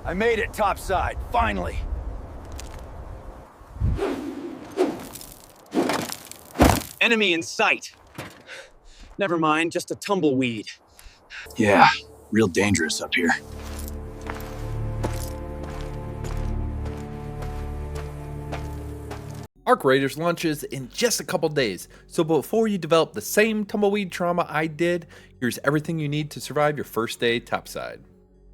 I made it topside, finally. Enemy in sight. Never mind, just a tumbleweed. Yeah, real dangerous up here. Arc Raiders launches in just a couple days, so before you develop the same tumbleweed trauma I did, here's everything you need to survive your first day topside.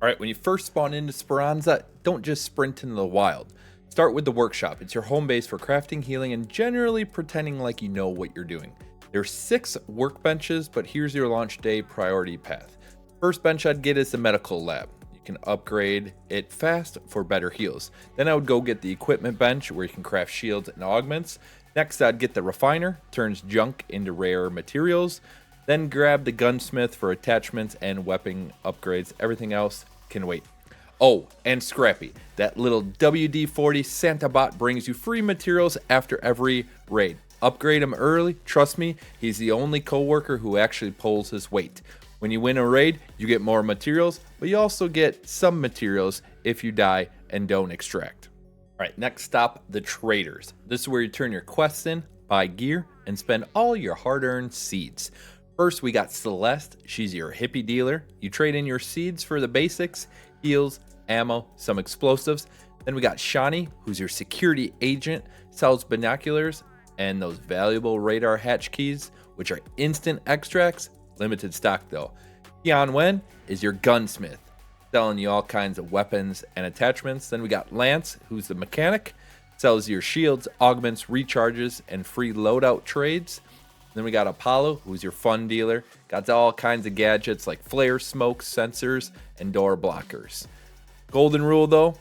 Alright, when you first spawn into Sparanza, don't just sprint into the wild. Start with the workshop. It's your home base for crafting, healing, and generally pretending like you know what you're doing. There's 6 workbenches, but here's your launch day priority path. First bench I'd get is the medical lab. You can upgrade it fast for better heals. Then I would go get the equipment bench where you can craft shields and augments. Next I'd get the refiner, turns junk into rare materials. Then grab the gunsmith for attachments and weapon upgrades. Everything else can wait. Oh, and Scrappy, that little WD-40 Santa bot brings you free materials after every raid. Upgrade him early, trust me, he's the only coworker who actually pulls his weight. When you win a raid, you get more materials, but you also get some materials if you die and don't extract. Alright, next stop, the traders. This is where you turn your quests in, buy gear, and spend all your hard-earned seeds. First, we got Celeste, she's your hippie dealer. You trade in your seeds for the basics, heals, ammo, some explosives. Then we got Shawnee, who's your security agent, sells binoculars and those valuable radar hatch keys, which are instant extracts, limited stock though. Tian Wen is your gunsmith, selling you all kinds of weapons and attachments. Then we got Lance, who's the mechanic, sells your shields, augments, recharges, and free loadout trades. Then we got Apollo, who's your fun dealer, got all kinds of gadgets like flare, smoke, sensors, and door blockers. Golden rule though,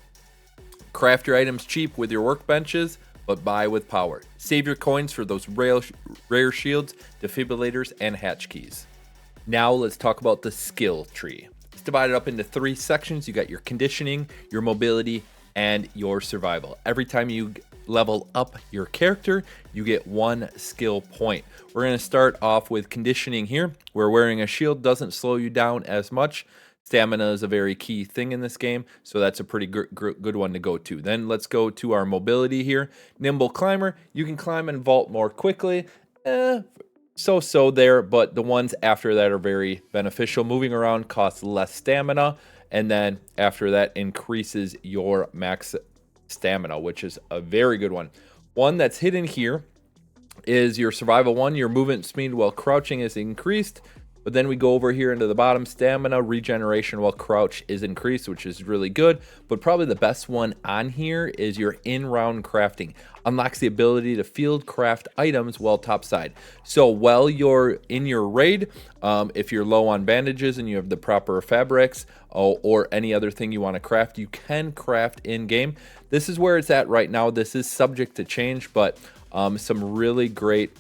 craft your items cheap with your workbenches, but buy with power. Save your coins for those rare shields, defibrillators, and hatch keys. Now let's talk about the skill tree. It's divided up into 3 sections. You got your conditioning, your mobility, and your survival. Every time you level up your character, you get 1 skill point. We're going to start off with conditioning here, where wearing a shield doesn't slow you down as much. Stamina is a very key thing in this game, so that's a pretty good one to go to. Then let's go to our mobility here. Nimble climber, you can climb and vault more quickly. So there, but the ones after that are very beneficial. Moving around costs less stamina, and then after that increases your max stamina, which is a very good one. One that's hidden here is your survival 1. Your movement speed while crouching is increased. But then we go over here into the bottom, stamina regeneration while crouch is increased, which is really good. But probably the best one on here is your in-round crafting. Unlocks the ability to field craft items while topside. So while you're in your raid, if you're low on bandages and you have the proper fabrics or any other thing you want to craft, you can craft in-game. This is where it's at right now. This is subject to change, but some really great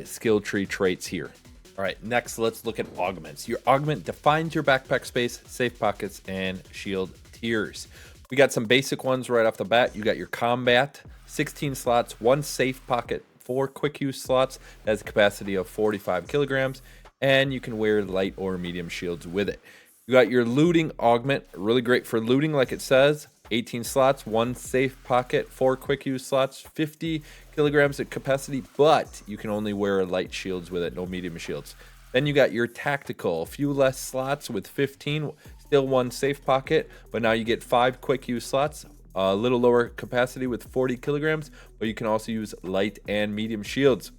skill tree traits here. All right, next let's look at augments. Your augment defines your backpack space, safe pockets, and shield tiers. We got some basic ones right off the bat. You got your combat, 16 slots, 1 safe pocket, 4 quick use slots. That has a capacity of 45 kilograms, and you can wear light or medium shields with it. You got your looting augment, really great for looting like it says. 18 slots, 1 safe pocket, 4 quick use slots, 50 kilograms of capacity, but you can only wear light shields with it, no medium shields. Then you got your tactical, a few less slots with 15, still 1 safe pocket, but now you get 5 quick use slots, a little lower capacity with 40 kilograms, but you can also use light and medium shields.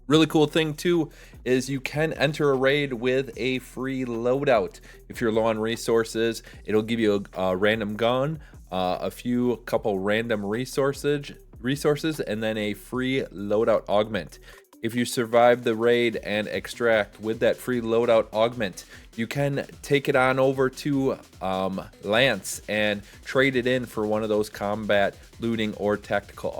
Really cool thing too is you can enter a raid with a free loadout. If you're low on resources, it'll give you a random gun, couple random resources, and then a free loadout augment. If you survive the raid and extract with that free loadout augment, you can take it on over to Lance and trade it in for one of those combat, looting, or tactical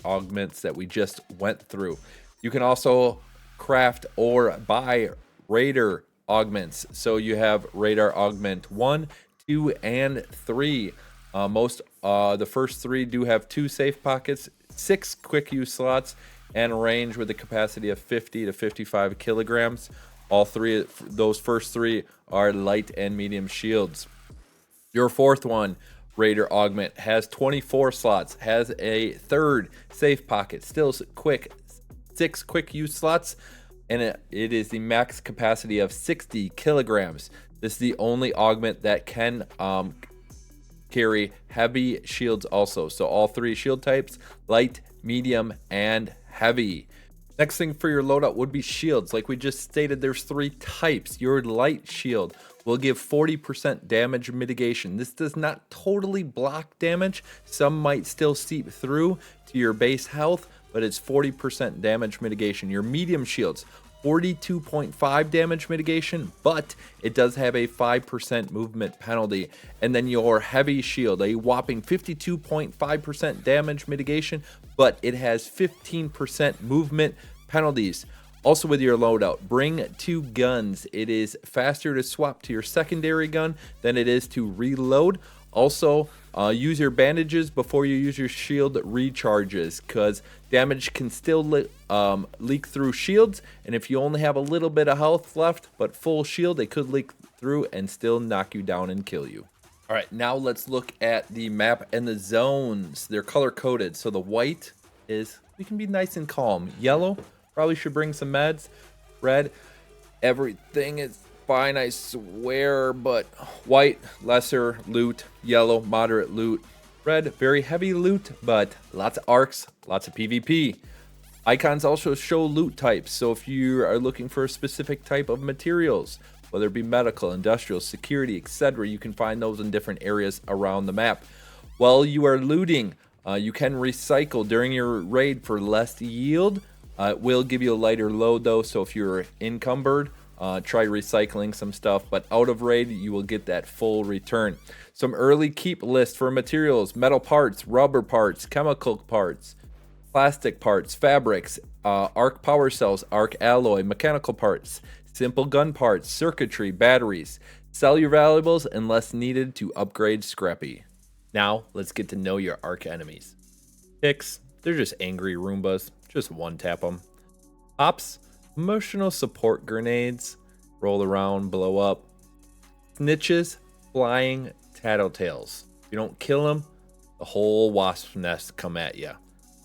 augments that we just went through. You can also craft or buy Raider augments. So you have Radar Augment 1, 2, and 3. The first 3 do have 2 safe pockets, 6 quick use slots, and range with a capacity of 50 to 55 kilograms. All 3, those first 3 are light and medium shields. Your fourth one, Raider Augment has 24 slots, has a third safe pocket, still quick, 6 quick use slots, and it is the max capacity of 60 kilograms. This is the only augment that can carry heavy shields also. So all 3 shield types, light, medium, and heavy. Next thing for your loadout would be shields. Like we just stated, there's 3 types. Your light shield will give 40% damage mitigation. This does not totally block damage. Some might still seep through to your base health, but it's 40% damage mitigation. Your medium shields, 42.5 damage mitigation, but it does have a 5% movement penalty. And then your heavy shield, a whopping 52.5% damage mitigation, but it has 15% movement penalties. Also with your loadout, bring 2 guns. It is faster to swap to your secondary gun than it is to reload. Also, use your bandages before you use your shield recharges, because damage can still leak through shields, and if you only have a little bit of health left but full shield, it could leak through and still knock you down and kill you. All right, now let's look at the map and the zones. They're color coded. So the white is, we can be nice and calm. Yellow, probably should bring some meds. Red, everything is fine, I swear, but white, lesser loot. Yellow, moderate loot. Red, very heavy loot, but lots of arcs, lots of PvP. Icons also show loot types, so if you are looking for a specific type of materials, whether it be medical, industrial, security, etc., you can find those in different areas around the map. While you are looting, you can recycle during your raid for less yield. It will give you a lighter load though, so if you're encumbered, try recycling some stuff, but out of raid you will get that full return. Some early keep lists for materials: metal parts, rubber parts, chemical parts, plastic parts, fabrics, arc power cells, arc alloy, mechanical parts, simple gun parts, circuitry, batteries. Sell your valuables unless needed to upgrade Scrappy. Now let's get to know your arc enemies. Picks, they're just angry Roombas, just one tap them. Ops, emotional support grenades, roll around, blow up. Snitches, flying tattletales. If you don't kill them, the whole wasp nest come at you.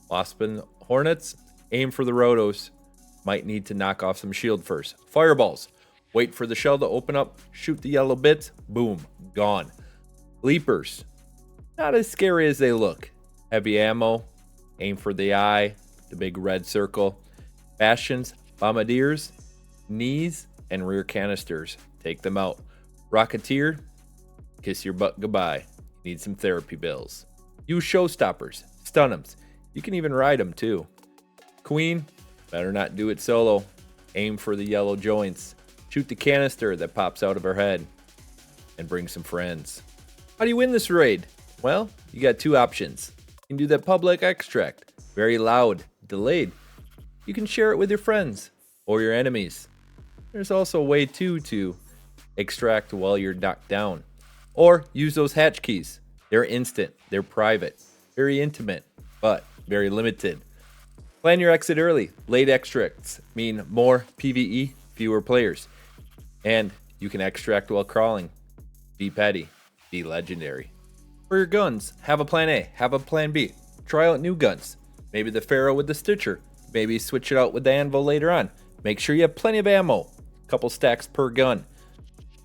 Wasp and hornets, aim for the rotos. Might need to knock off some shield first. Fireballs, wait for the shell to open up, shoot the yellow bits, boom, gone. Leapers, not as scary as they look. Heavy ammo, aim for the eye, the big red circle. Bastions, bombardiers, knees, and rear canisters. Take them out. Rocketeer, kiss your butt goodbye. Need some therapy bills. Use showstoppers, stun 'em. You can even ride them too. Queen, better not do it solo. Aim for the yellow joints. Shoot the canister that pops out of her head. And bring some friends. How do you win this raid? Well, you got 2 options. You can do that public extract. Very loud, delayed. You can share it with your friends or your enemies. There's also a way to extract while you're knocked down. Or use those hatch keys. They're instant, they're private, very intimate, but very limited. Plan your exit early. Late extracts mean more PvE, fewer players. And you can extract while crawling. Be petty, be legendary. For your guns, have a plan A, have a plan B. Try out new guns. Maybe the Pharaoh with the Stitcher. Maybe switch it out with the Anvil later on. Make sure you have plenty of ammo. Couple stacks per gun.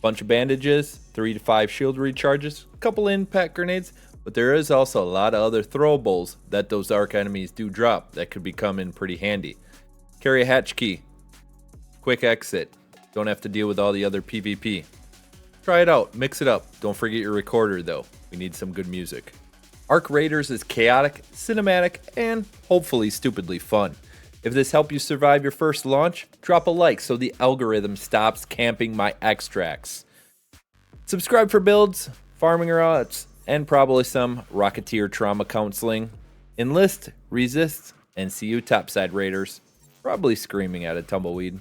Bunch of bandages, 3 to 5 shield recharges, a couple impact grenades, but there is also a lot of other throwables that those arc enemies do drop that could become in pretty handy. Carry a hatch key. Quick exit. Don't have to deal with all the other PvP. Try it out, mix it up. Don't forget your recorder though. We need some good music. Arc Raiders is chaotic, cinematic, and hopefully stupidly fun. If this helped you survive your first launch, drop a like so the algorithm stops camping my extracts. Subscribe for builds, farming routes, and probably some Rocketeer trauma counseling. Enlist, resist, and see you Topside Raiders. Probably screaming at a tumbleweed.